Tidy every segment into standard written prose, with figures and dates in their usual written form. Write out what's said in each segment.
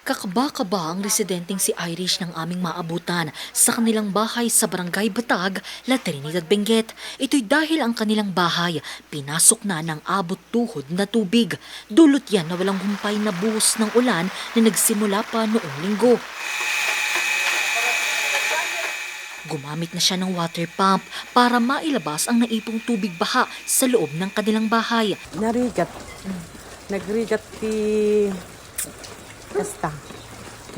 Kakaba-kaba ang residenteng si Irish ng aming maabutan sa kanilang bahay sa Barangay Batag, La Trinidad, Benguet. Ito'y dahil ang kanilang bahay pinasok na ng abot tuhod na tubig. Dulot yan na walang humpay na buhos ng ulan na nagsimula pa noong linggo. Gumamit na siya ng water pump para mailabas ang naipong tubig baha sa loob ng kanilang bahay. Nagrigat ti kasta.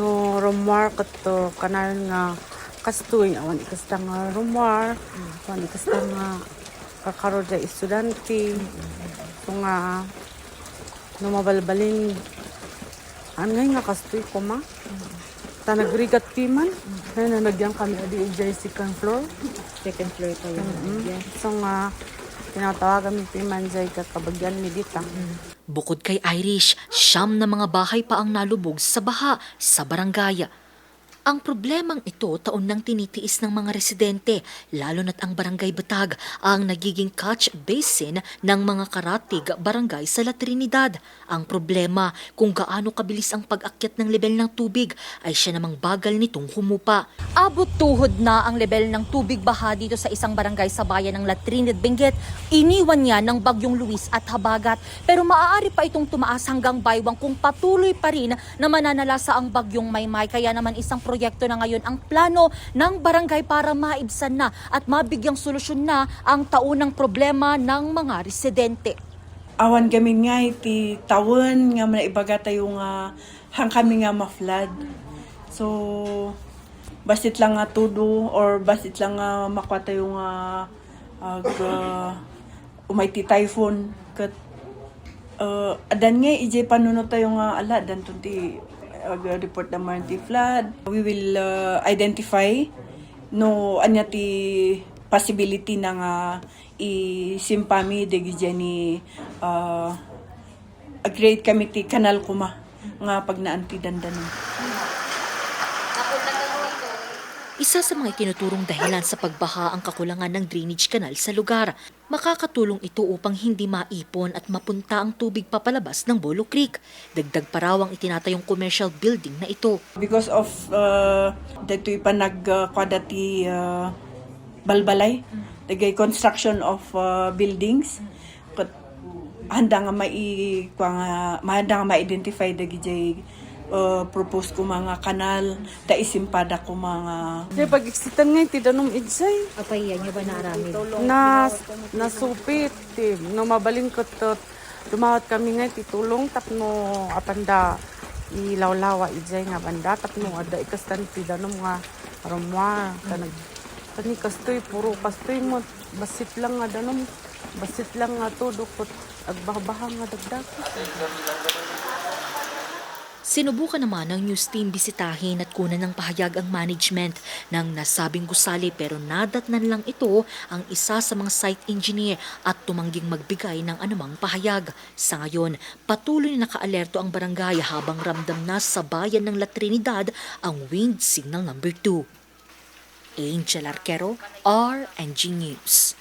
No remark to kanal nga kastoy awan ikasta nga rumar, awan ikasta nga kakaro da estudyante. So nga no mabalbalin angay nga kastoy ko ma. Ta nagrigat ti man. Na nagyang kami adi ijay second floor. Second floor pa lang. So nga tinatawagan mi ti man jay kakabagyan mi dita. Bukod kay Irish, 9 na mga bahay pa ang nalubog sa baha sa barangay. Ang problemang ito taon nang tinitiis ng mga residente, lalo na't ang Barangay Batag ang nagiging catch basin ng mga karatig barangay sa La Trinidad. Ang problema, kung gaano kabilis ang pag-akyat ng level ng tubig, ay siya namang bagal nitong humupa. Abot tuhod na ang level ng tubig baha dito sa isang barangay sa bayan ng La Trinidad, Benguet. Iniwan niya ng bagyong Luis at habagat, pero maaari pa itong tumaas hanggang baywang kung patuloy pa rin na mananalasa ang bagyong Maymay. Kaya naman isang proyekto na ngayon ang plano ng barangay para maibsan na at mabigyang solusyon na ang taunang problema ng mga residente. Awan kami nga iti tawon nga manaibaga tayo nga hang kami nga ma-flood. So, basit lang nga tudo or basit lang nga makwa tayo nga umayti typhoon. Kat, adan nga ije panunod tayo nga ala, dan tunti report naman ti flood. We will identify no anya ti possibility na nga isimpami degi ni a great committee kanal kuma nga pag naanti dandanon. Isa sa mga tinuturong dahilan sa pagbaha ang kakulangan ng drainage canal sa lugar. Makakatulong ito upang hindi maipon at mapunta ang tubig papalabas ng Bolo Creek. Dagdag pa raw ang itinatayong commercial building na ito. Because of dato'y pa nagkwadati balbalay, dagay construction of buildings, handa nga mahanda nga ma-identify dagay propose ko mga kanal, ta isimpada ko mga... Kasi pag-exitan nga, tidanom idsay. Apay yan nyo ba naarami? Nasupit. No mabalin ko to, dumawat kami nga, titulong, tapno apanda ilawlawa idsay nga banda, tapno ada ikastan tidanom nga aromwa. Tani kastoy, puro kastoy mo, basit lang nga danom, basit lang nga to, dukot, agbahbahang nga dagdag. Sinubukan naman ng news team bisitahin at kunan ng pahayag ang management ng nasabing gusali pero nadatnan lang ito ang isa sa mga site engineer at tumangging magbigay ng anumang pahayag. Sa ngayon, patuloy na nakaalerto ang barangay habang ramdam na sa bayan ng La Trinidad ang wind signal number 2. Angel Arquero, RNG News.